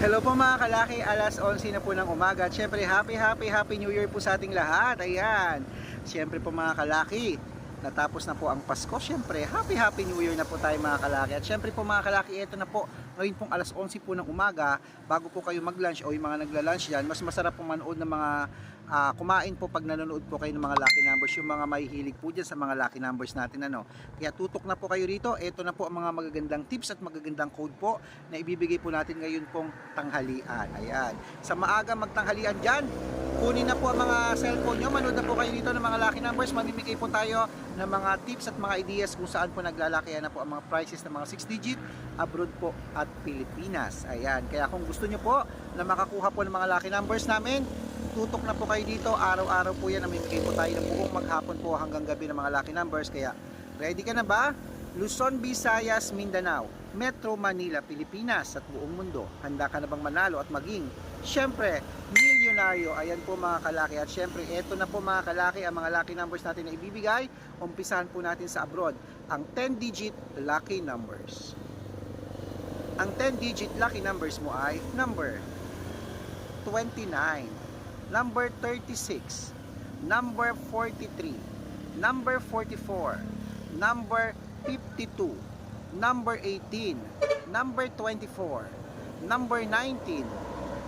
Hello po mga kalaki, alas 11 na po ng umaga. At syempre happy New Year po sa ating lahat. Ayan. Syempre po mga kalaki, natapos na po ang Pasko. Syempre happy New Year na po tayo mga kalaki. At syempre po mga kalaki, ito na po. Ngayon pong alas 11 po ng umaga, bago po kayo mag-lunch o yung mga nagla-lunch dyan, mas masarap po manood ng mga kumain po pag nanonood po kayo ng mga lucky numbers, yung mga mahihilig po dyan sa mga lucky numbers natin ano. Kaya tutok na po kayo rito. Ito na po ang mga magagandang tips at magagandang code po na ibibigay po natin ngayon pong tanghalian. Ayan, sa maaga magtanghalian dyan, kunin na po ang mga cellphone nyo, manood na po kayo dito ng mga lucky numbers. Mamimigay po tayo ng mga tips at mga ideas kung saan po naglalakihan na po ang mga prices ng mga 6 digit abroad po at Pilipinas. Ayan, kaya kung gusto nyo po na makakuha po ng mga lucky numbers namin, tutok na po kayo dito. Araw-araw po yan, namimigay po tayo ng buong maghapon po hanggang gabi ng mga lucky numbers. Kaya ready ka na ba? Luzon, Visayas, Mindanao, Metro Manila, Pilipinas at buong mundo. Handa ka na bang manalo at maging syempre milyonaryo? Ayan po mga kalaki. At syempre eto na po mga kalaki ang mga lucky numbers natin na ibibigay. Umpisahan po natin sa abroad ang 10 digit lucky numbers. Ang 10 digit lucky numbers mo ay number 29, number 36, number 43, number 44, number 52, number 18, number 24, number 19,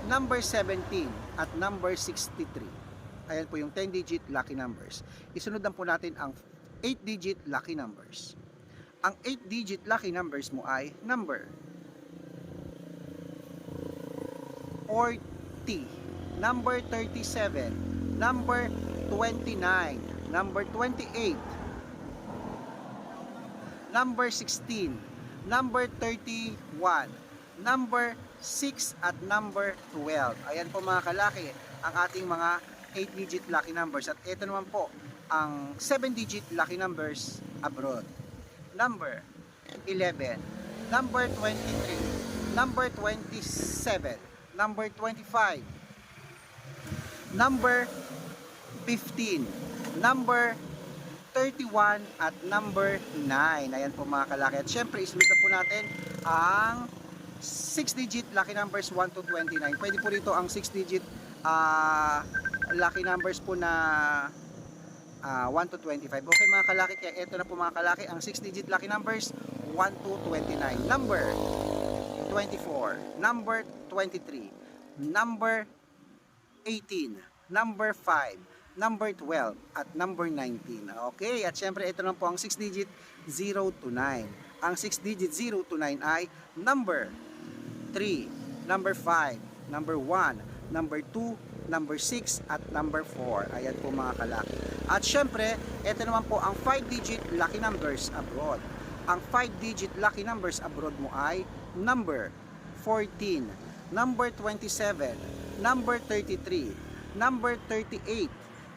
number 17, at number 63. Ayan po yung 10 digit lucky numbers. Isunod lang po natin ang 8 digit lucky numbers. Ang 8 digit lucky numbers mo ay number 40, number 37, number 29, number 28, number 16, number 31, number 6 at number 12. Ayan po mga kalaki ang ating mga 8 digit lucky numbers. At ito naman po ang 7 digit lucky numbers abroad. Number 11, number 23, number 27, number 25, number 15, number 31 at number 9. Ayan po mga kalaki. At syempre isunod na po natin ang 6 digit lucky numbers 1 to 29. Pwede po rito ang 6 digit lucky numbers po na 1 to 25. Okay mga kalaki, kaya ito na po mga kalaki ang 6 digit lucky numbers 1 to 29. Number 24, number 23, number 18, number 5, number 12, at number 19. Okay, at syempre ito lang po ang 6 digit 0 to 9. Ang 6 digit 0 to 9 ay number 3, number 5, number 1, number 2, number 6, at number 4. Ayan po mga kalaki. At syempre, ito naman po ang 5 digit lucky numbers abroad. Ang 5 digit lucky numbers abroad mo ay number 14, number 27, number 33, number 38,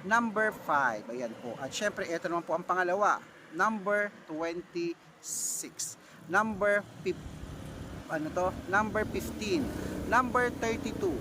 number 5. Ayan po. At syempre, ito naman po ang pangalawa, number 26, number number 15, number 32,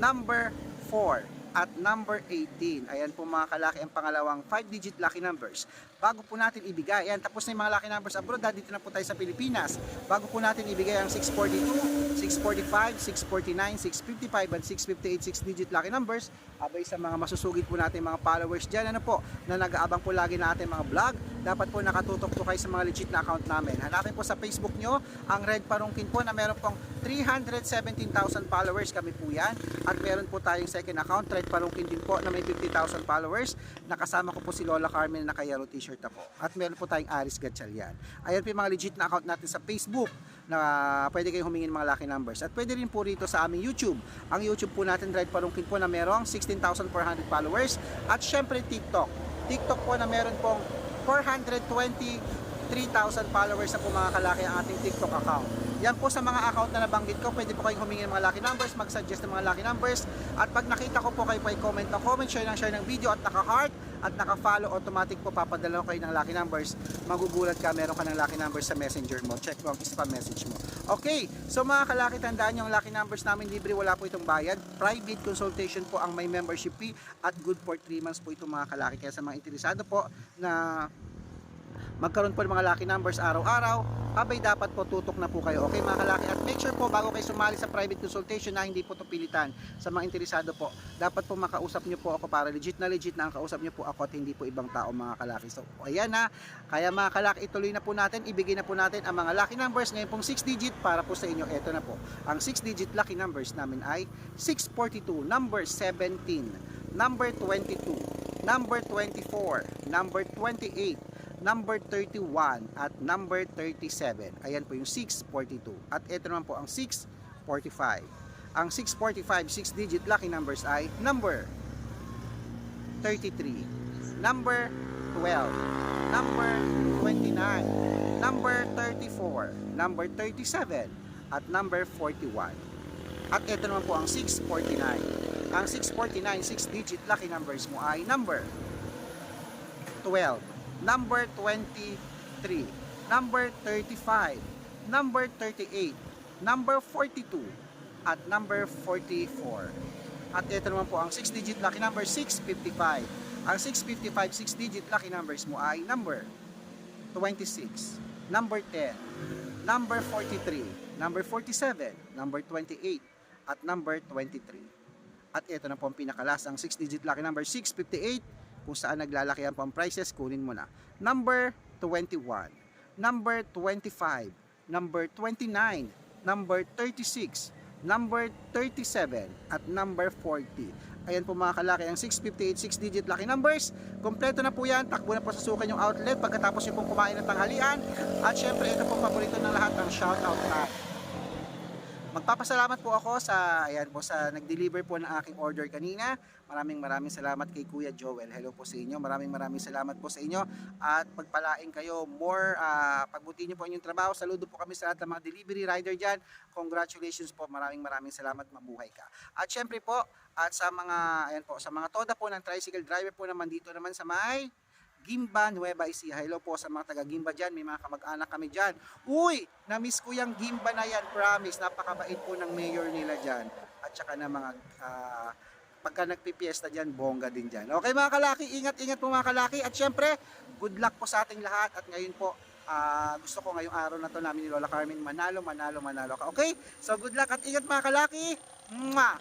number 4, at number 18. Ayan po mga kalaki ang pangalawang 5 digit lucky numbers. Bago po natin ibigay, ayan, tapos na yung mga lucky numbers abroad, dito na po tayo sa Pilipinas. Bago po natin ibigay ang 642, 645, 649, 655 at 658 6 digit lucky numbers, abay sa mga masusugid po natin mga followers dyan, ano po, na nag-aabang po lagi na ating mga vlog, dapat po nakatutok po kayo sa mga legit na account namin. Hanapin po sa Facebook nyo ang Red Parungkin po na meron pong 317,000 followers, kami po yan. At meron po tayong second account, Red Parungkin din po, na may 50,000 followers. Nakasama ko po si Lola Carmen na naka-yellow t-shirt na po. At meron po tayong Aris Gatchalian. Ayan po yung mga legit na account natin sa Facebook na pwede kayong humingin mga lucky numbers. At pwede rin po rito sa aming YouTube. Ang YouTube po natin, Red Parungkin po, na merong 16,400 followers. At syempre TikTok. TikTok po na meron pong 423,000 followers na po mga kalaki ang ating TikTok account. Yan po sa mga account na nabanggit ko, pwede po kayong humingi ng mga lucky numbers, mag-suggest ng mga lucky numbers. At pag nakita ko po kayo po ay comment ng comment, share ng video at naka-heart at naka-follow, automatic po papadala ko kayo ng lucky numbers. Magugulat ka, meron ka ng lucky numbers sa messenger mo. Check mo ang spam message mo. Okay, so mga kalaki, tandaan nyo ang lucky numbers namin libre, wala po itong bayad. Private consultation po ang may membership fee at good for 3 months po itong mga kalaki. Kaya sa mga interesado po na magkaroon po ng mga lucky numbers araw-araw, abay dapat po tutok na po kayo. Okay mga kalaki, at make sure po bago kayo sumali sa private consultation na hindi po ito pilitan. Sa mga interesado po, dapat po makausap nyo po ako para legit na ang kausap nyo po ako at hindi po ibang tao mga kalaki. So ayan na, kaya mga kalaki, ituloy na po natin, ibigay na po natin ang mga lucky numbers ngayon pong 6 digit para po sa inyo. Ito na po, ang 6 digit lucky numbers namin ay 642, number 17, number 22, number 24, number 28, number 31 at number 37. Ayan po yung 642. At ito naman po ang 645. Ang 645, 6 digit lucky numbers ay number 33, number 12, number 29, number 34, number 37 at number 41. At ito naman po ang 649. Ang 649, 6 digit lucky numbers mo ay number 12, number 23, number 35, number 38, number 42, at number 44. At ito naman po ang 6 digit lucky number 655. Ang 655, 6 digit lucky numbers mo ay number 26, number 10, number 43, number 47, number 28, at number 23. At ito na po ang pinakalasang 6 digit lucky number 658, kung saan naglalakihan po ang prices, kunin mo na. Number 21, number 25, number 29, number 36, number 37, at number 40. Ayan po mga kalaki, ang 658, 6 digit lucky numbers. Kompleto na po yan, takbo na po sa sukan yung outlet pagkatapos yung pong kumain ng tanghalian. At syempre ito po paborito ng lahat, ang shoutout na. Magpapasalamat po ako sa ayan po sa nag-deliver po ng aking order kanina. Maraming salamat kay Kuya Joel. Hello po sa inyo. Maraming salamat po sa inyo at pagpalain kayo more, pagbutihin niyo po inyong trabaho. Saludo po kami sa lahat ng mga delivery rider diyan. Congratulations po. Maraming salamat. Mabuhay ka. At syempre po at sa mga ayan po sa mga toda po ng tricycle driver po naman dito naman sa may Gimba, Nueva Ecija. Hello po sa mga taga Gimba dyan. May mga kamag-anak kami dyan. Uy, na-miss ko yung Gimba na yan. Promise, napakabait po ng mayor nila dyan. At saka na mga pagka nagpipiesta dyan, bongga din dyan. Okay mga kalaki, ingat po mga kalaki. At syempre, good luck po sa ating lahat. At ngayon po, gusto ko ngayong araw na to namin ni Lola Carmen manalo ka. Okay? So good luck at ingat mga kalaki. Mwah!